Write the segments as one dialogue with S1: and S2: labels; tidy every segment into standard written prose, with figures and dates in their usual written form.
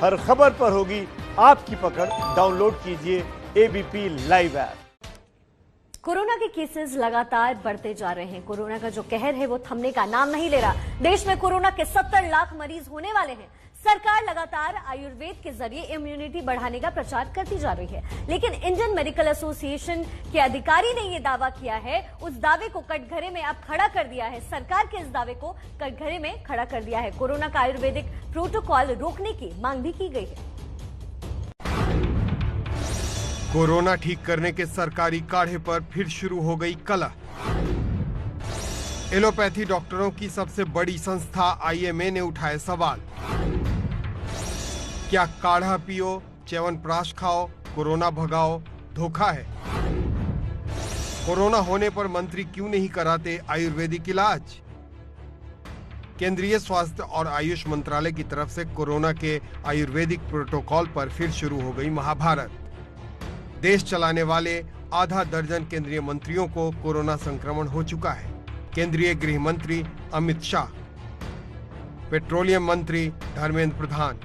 S1: हर खबर पर होगी आपकी पकड़। डाउनलोड कीजिए एबीपी लाइव ऐप।
S2: कोरोना के केसेस लगातार बढ़ते जा रहे हैं। कोरोना का जो कहर है वो थमने का नाम नहीं ले रहा। देश में कोरोना के 70 लाख मरीज होने वाले हैं। सरकार लगातार आयुर्वेद के जरिए इम्यूनिटी बढ़ाने का प्रचार करती जा रही है, लेकिन इंडियन मेडिकल एसोसिएशन के अधिकारी ने यह दावा किया है, उस दावे को कटघरे में अब खड़ा कर दिया है। सरकार के इस दावे को कटघरे में खड़ा कर दिया है। कोरोना का आयुर्वेदिक प्रोटोकॉल रोकने की मांग भी की गई है।
S3: कोरोना ठीक करने के सरकारी काढ़े पर फिर शुरू हो गई कलह। एलोपैथी डॉक्टरों की सबसे बड़ी संस्था आईएमए ने उठाए सवाल। क्या काढ़ा पियो, च्यवनप्राश खाओ, कोरोना भगाओ धोखा है? कोरोना होने पर मंत्री क्यों नहीं कराते आयुर्वेदिक इलाज? केंद्रीय स्वास्थ्य और आयुष मंत्रालय की तरफ से कोरोना के आयुर्वेदिक प्रोटोकॉल पर फिर शुरू हो गई महाभारत। देश चलाने वाले आधा दर्जन केंद्रीय मंत्रियों को कोरोना संक्रमण हो चुका है। केंद्रीय गृह मंत्री अमित शाह, पेट्रोलियम मंत्री धर्मेंद्र प्रधान,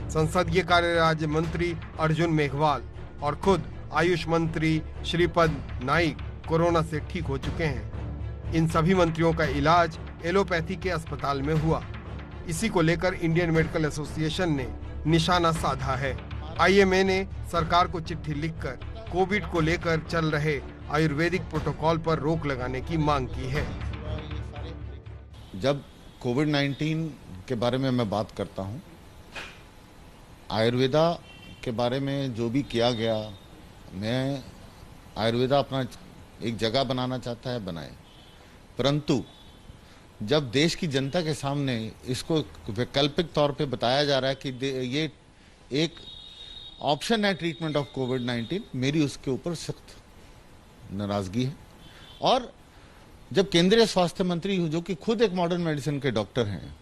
S3: संसदीय कार्य राज्य मंत्री अर्जुन मेघवाल और खुद आयुष मंत्री श्रीपद नाइक कोरोना से ठीक हो चुके हैं। इन सभी मंत्रियों का इलाज एलोपैथी के अस्पताल में हुआ। इसी को लेकर इंडियन मेडिकल एसोसिएशन ने निशाना साधा है। आईएमए ने सरकार को चिट्ठी लिखकर कोविड को लेकर चल रहे आयुर्वेदिक प्रोटोकॉल पर रोक लगाने की मांग की है।
S4: जब कोविड-19 के बारे में मैं बात करता हूं, आयुर्वेदा के बारे में जो भी किया गया, मैं आयुर्वेदा अपना एक जगह बनाना चाहता है, बनाए। परंतु जब देश की जनता के सामने इसको वैकल्पिक तौर पे बताया जा रहा है कि ये एक ऑप्शन है ट्रीटमेंट ऑफ कोविड-19, मेरी उसके ऊपर सख्त नाराजगी है। और जब केंद्रीय स्वास्थ्य मंत्री जो कि खुद एक मॉडर्न मेडिसिन के डॉक्टर हैं,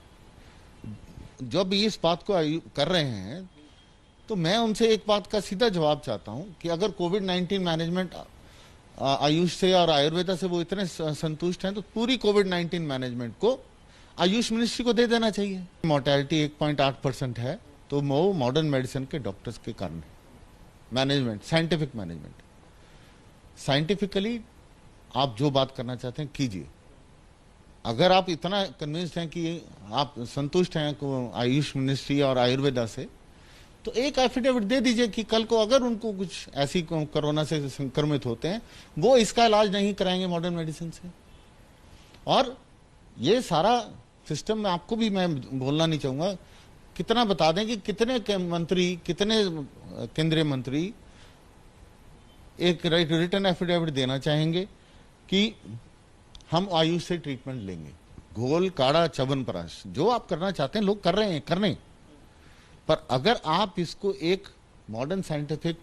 S4: जब ये इस बात को कर रहे हैं, तो मैं उनसे एक बात का सीधा जवाब चाहता हूं कि अगर कोविड-19 मैनेजमेंट आयुष से और आयुर्वेदा से वो इतने संतुष्ट हैं, तो पूरी कोविड-19 मैनेजमेंट को आयुष मिनिस्ट्री को दे देना चाहिए। मोर्टेलिटी 1.8% है, तो वो मॉडर्न मेडिसिन के डॉक्टर्स के कारण है। मैनेजमेंट, साइंटिफिक मैनेजमेंट, साइंटिफिकली आप जो बात करना चाहते हैं कीजिए। अगर आप इतना कन्विंस्ड हैं कि आप संतुष्ट हैं आयुष मिनिस्ट्री और आयुर्वेदा से, तो एक एफिडेविट दे दीजिए कि कल को अगर उनको कुछ ऐसी कोरोना से संक्रमित होते हैं, वो इसका इलाज नहीं कराएंगे मॉडर्न मेडिसिन से। और ये सारा सिस्टम में आपको भी मैं बोलना नहीं चाहूंगा, कितना बता दें कि कितने मंत्री, कितने केंद्रीय मंत्री एक रिटर्न एफिडेविट देना चाहेंगे कि हम आयुष से ट्रीटमेंट लेंगे। घोल, काढ़ा, च्यवनप्राश, जो आप करना चाहते हैं लोग कर रहे हैं, करने। पर अगर आप इसको एक मॉडर्न साइंटिफिक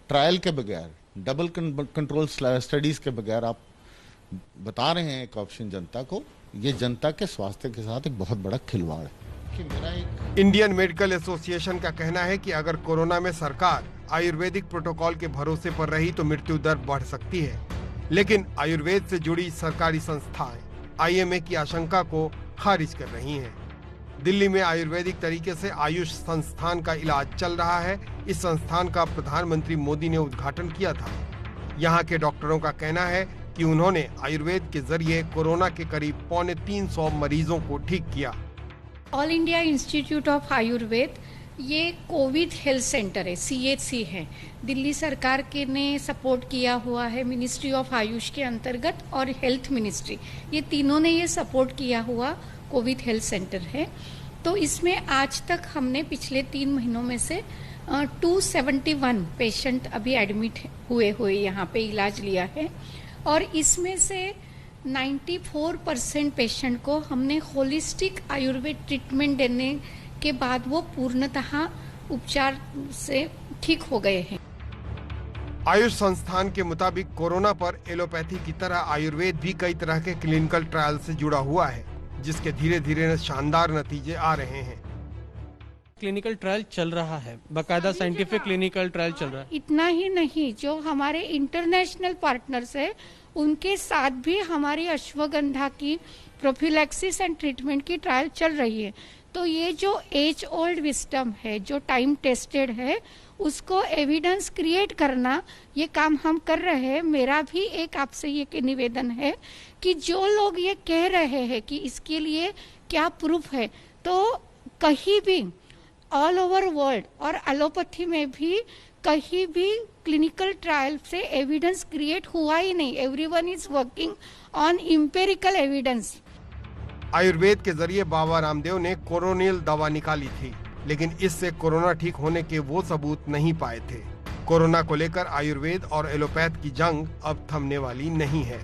S4: ट्रायल के बगैर, डबल कंट्रोल स्टडीज के बगैर आप बता रहे हैं एक ऑप्शन जनता को, ये जनता के स्वास्थ्य के साथ एक बहुत बड़ा खिलवाड़ है।
S3: इंडियन मेडिकल एसोसिएशन का कहना है कि अगर कोरोना में सरकार आयुर्वेदिक प्रोटोकॉल के भरोसे पर रही तो मृत्यु दर बढ़ सकती है, लेकिन आयुर्वेद से जुड़ी सरकारी संस्थाएं आईएमए की आशंका को खारिज कर रही हैं। दिल्ली में आयुर्वेदिक तरीके से आयुष संस्थान का इलाज चल रहा है। इस संस्थान का प्रधानमंत्री मोदी ने उद्घाटन किया था। यहाँ के डॉक्टरों का कहना है कि उन्होंने आयुर्वेद के जरिए कोरोना के करीब 350 मरीजों को ठीक किया।
S5: All India institute of Ayurveda ये कोविड हेल्थ सेंटर है, CHC है। दिल्ली सरकार के ने सपोर्ट किया हुआ है, मिनिस्ट्री ऑफ आयुष के अंतर्गत और हेल्थ मिनिस्ट्री, ये तीनों ने ये सपोर्ट किया हुआ कोविड हेल्थ सेंटर है। तो इसमें आज तक हमने पिछले 3 महीनों में से 271 पेशेंट अभी एडमिट हुए यहाँ पे इलाज लिया है, और इसमें से 94% पेशेंट को हमने होलिस्टिक आयुर्वेद ट्रीटमेंट देने के बाद वो पूर्णतः उपचार से ठीक हो गए हैं।
S3: आयुष संस्थान के मुताबिक कोरोना पर एलोपैथी की तरह आयुर्वेद भी कई तरह के क्लिनिकल ट्रायल से जुड़ा हुआ है, जिसके धीरे धीरे शानदार नतीजे आ रहे हैं।
S6: क्लिनिकल ट्रायल चल रहा है, बाकायदा साइंटिफिक क्लिनिकल ट्रायल चल रहा है।
S5: इतना ही नहीं, जो हमारे इंटरनेशनल पार्टनर्स है उनके साथ भी हमारी अश्वगंधा की प्रोफिलैक्सिस एंड ट्रीटमेंट की ट्रायल चल रही है। तो ये जो एज ओल्ड विस्डम है, जो टाइम टेस्टेड है, उसको एविडेंस क्रिएट करना, ये काम हम कर रहे हैं। मेरा भी एक आपसे ये निवेदन है कि जो लोग ये कह रहे हैं कि इसके लिए क्या प्रूफ है, तो कहीं भी ऑल ओवर वर्ल्ड और एलोपैथी में भी कहीं भी क्लिनिकल ट्रायल से एविडेंस क्रिएट हुआ ही नहीं। Everyone is working on empirical evidence.
S3: Ayurveda के जरिए बाबा रामदेव ने कोरोनिल दवा निकाली थी, लेकिन इससे कोरोना ठीक होने के वो सबूत नहीं पाए थे। कोरोना को लेकर आयुर्वेद और एलोपैथ की जंग अब थमने वाली नहीं है।